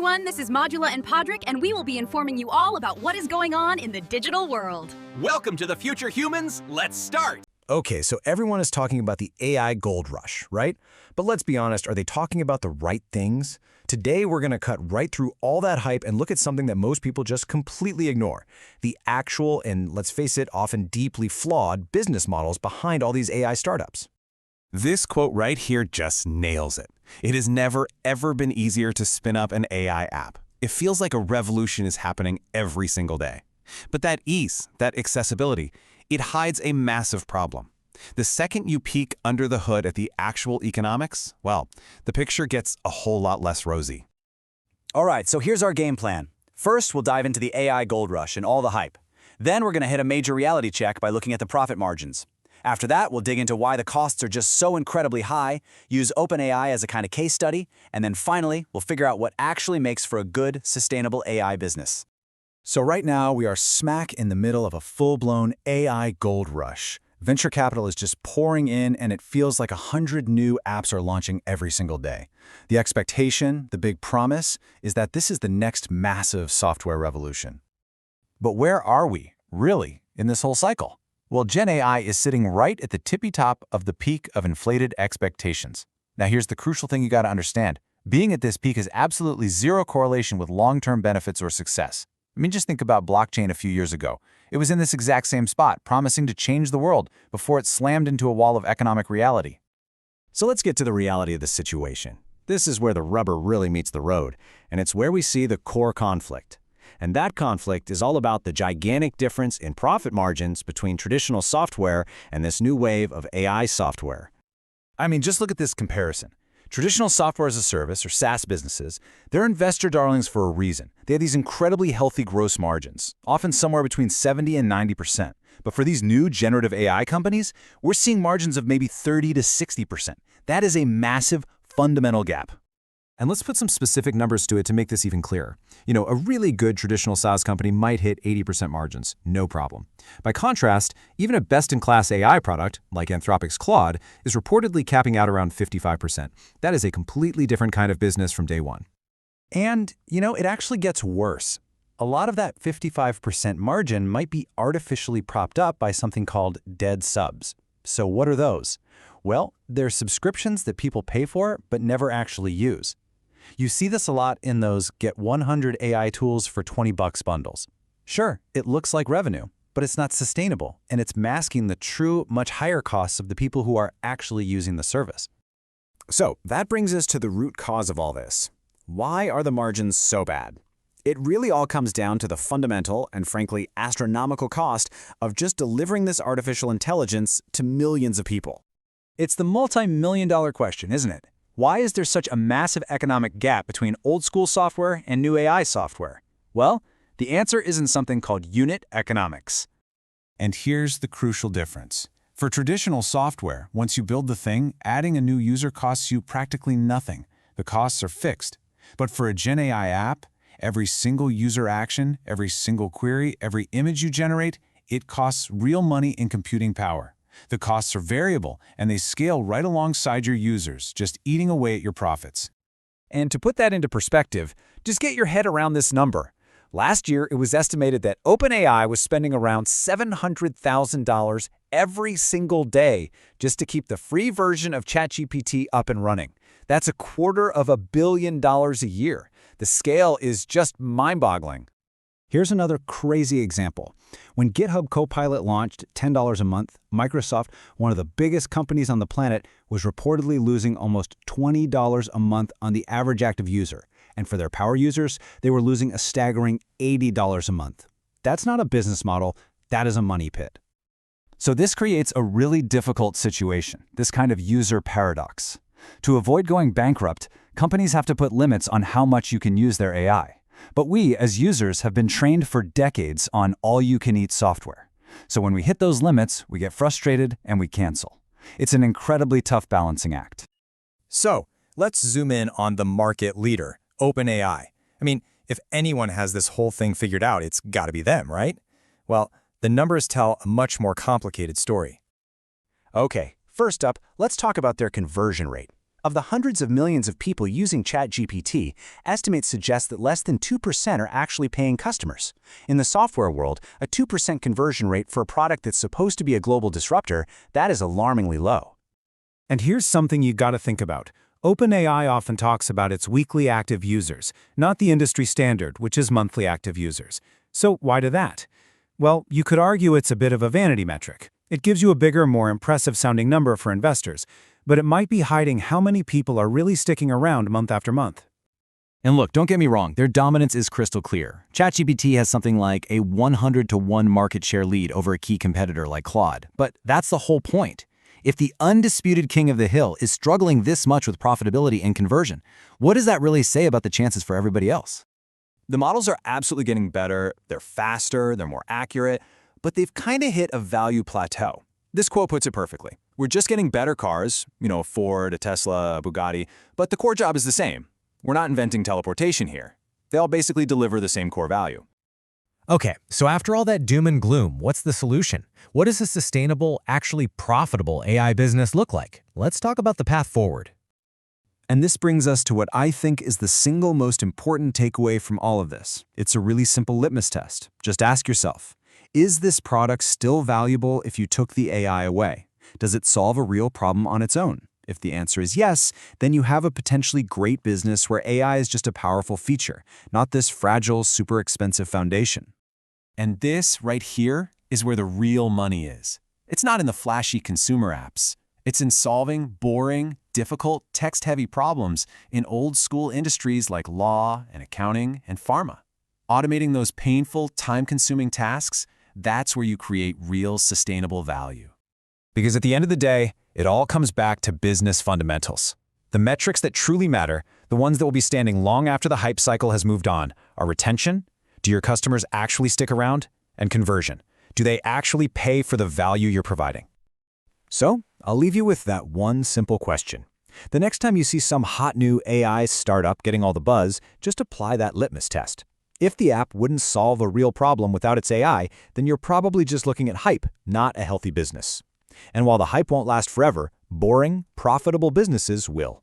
Everyone, this is Modula and Podrick, and we will be informing you all about what is going on in the digital world. Welcome to the future humans. Let's start. Okay, so everyone is talking about the AI gold rush, right? But let's be honest, are they talking about the right things? Today, we're going to cut right through all that hype and look at something that most people just completely ignore. The actual, and let's face it, often deeply flawed business models behind all these AI startups. This quote right here just nails it. It has never, ever been easier to spin up an AI app. It feels like a revolution is happening every single day. But that ease, that accessibility, it hides a massive problem. The second you peek under the hood at the actual economics, well, the picture gets a whole lot less rosy. All right, so here's our game plan. First, we'll dive into the AI gold rush and all the hype. Then we're going to hit a major reality check by looking at the profit margins. After that, we'll dig into why the costs are just so incredibly high, use OpenAI as a kind of case study, and then finally, we'll figure out what actually makes for a good, sustainable AI business. So right now, we are smack in the middle of a full-blown AI gold rush. Venture capital is just pouring in, and it feels like 100 new apps are launching every single day. The expectation, the big promise, is that this is the next massive software revolution. But where are we, really, in this whole cycle? Well, GenAI is sitting right at the tippy top of the peak of inflated expectations. Now here's the crucial thing you got to understand. Being at this peak has absolutely zero correlation with long-term benefits or success. I mean, just think about blockchain a few years ago. It was in this exact same spot, promising to change the world before it slammed into a wall of economic reality. So let's get to the reality of the situation. This is where the rubber really meets the road, and it's where we see the core conflict. And that conflict is all about the gigantic difference in profit margins between traditional software and this new wave of AI software. I mean, just look at this comparison. Traditional software as a service, or SaaS businesses, they're investor darlings for a reason. They have these incredibly healthy gross margins, often somewhere between 70 and 90%. But for these new generative AI companies, we're seeing margins of maybe 30 to 60%. That is a massive, fundamental gap. And let's put some specific numbers to it to make this even clearer. You know, a really good traditional SaaS company might hit 80% margins, no problem. By contrast, even a best-in-class AI product, like Anthropic's Claude, is reportedly capping out around 55%. That is a completely different kind of business from day one. And, you know, it actually gets worse. A lot of that 55% margin might be artificially propped up by something called dead subs. So what are those? Well, they're subscriptions that people pay for but never actually use. You see this a lot in those get 100 AI tools for $20 bundles. Sure, it looks like revenue, but it's not sustainable, and it's masking the true, much higher costs of the people who are actually using the service. So that brings us to the root cause of all this. Why are the margins so bad? It really all comes down to the fundamental and frankly astronomical cost of just delivering this artificial intelligence to millions of people. It's the multi-million-dollar question, isn't it? Why is there such a massive economic gap between old-school software and new AI software? Well, the answer is in something called unit economics. And here's the crucial difference. For traditional software, once you build the thing, adding a new user costs you practically nothing. The costs are fixed. But for a GenAI app, every single user action, every single query, every image you generate, it costs real money in computing power. The costs are variable, and they scale right alongside your users, just eating away at your profits. And to put that into perspective, just get your head around this number. Last year, it was estimated that OpenAI was spending around $700,000 every single day just to keep the free version of ChatGPT up and running. That's $250 million a year. The scale is just mind-boggling. Here's another crazy example. When GitHub Copilot launched $10 a month, Microsoft, one of the biggest companies on the planet, was reportedly losing almost $20 a month on the average active user. And for their power users, they were losing a staggering $80 a month. That's not a business model, that is a money pit. So this creates a really difficult situation, this kind of user paradox. To avoid going bankrupt, companies have to put limits on how much you can use their AI. But we, as users, have been trained for decades on all-you-can-eat software. So when we hit those limits, we get frustrated and we cancel. It's an incredibly tough balancing act. So let's zoom in on the market leader, OpenAI. I mean, if anyone has this whole thing figured out, it's got to be them, right? Well, the numbers tell a much more complicated story. Okay, first up, let's talk about their conversion rate. Of the hundreds of millions of people using ChatGPT, estimates suggest that less than 2% are actually paying customers. In the software world, a 2% conversion rate for a product that's supposed to be a global disruptor, that is alarmingly low. And here's something you gotta think about. OpenAI often talks about its weekly active users, not the industry standard, which is monthly active users. So why do that? Well, you could argue it's a bit of a vanity metric. It gives you a bigger, more impressive-sounding number for investors, but it might be hiding how many people are really sticking around month after month. And look, don't get me wrong, their dominance is crystal clear. ChatGPT has something like a 100-to-1 market share lead over a key competitor like Claude. But that's the whole point. If the undisputed king of the hill is struggling this much with profitability and conversion, what does that really say about the chances for everybody else? The models are absolutely getting better, they're faster, they're more accurate, but they've kind of hit a value plateau. This quote puts it perfectly. We're just getting better cars, a Ford, a Tesla, a Bugatti, but the core job is the same. We're not inventing teleportation here. They all basically deliver the same core value. Okay, so after all that doom and gloom, what's the solution? What does a sustainable, actually profitable AI business look like? Let's talk about the path forward. And this brings us to what I think is the single most important takeaway from all of this. It's a really simple litmus test. Just ask yourself, is this product still valuable if you took the AI away? Does it solve a real problem on its own? If the answer is yes, then you have a potentially great business where AI is just a powerful feature, not this fragile, super expensive foundation. And this, right here, is where the real money is. It's not in the flashy consumer apps. It's in solving boring, difficult, text-heavy problems in old-school industries like law and accounting and pharma. Automating those painful, time-consuming tasks, that's where you create real sustainable value. Because at the end of the day, it all comes back to business fundamentals. The metrics that truly matter, the ones that will be standing long after the hype cycle has moved on, are retention, do your customers actually stick around, and conversion. Do they actually pay for the value you're providing? So, I'll leave you with that one simple question. The next time you see some hot new AI startup getting all the buzz, just apply that litmus test. If the app wouldn't solve a real problem without its AI, then you're probably just looking at hype, not a healthy business. And while the hype won't last forever, boring, profitable businesses will.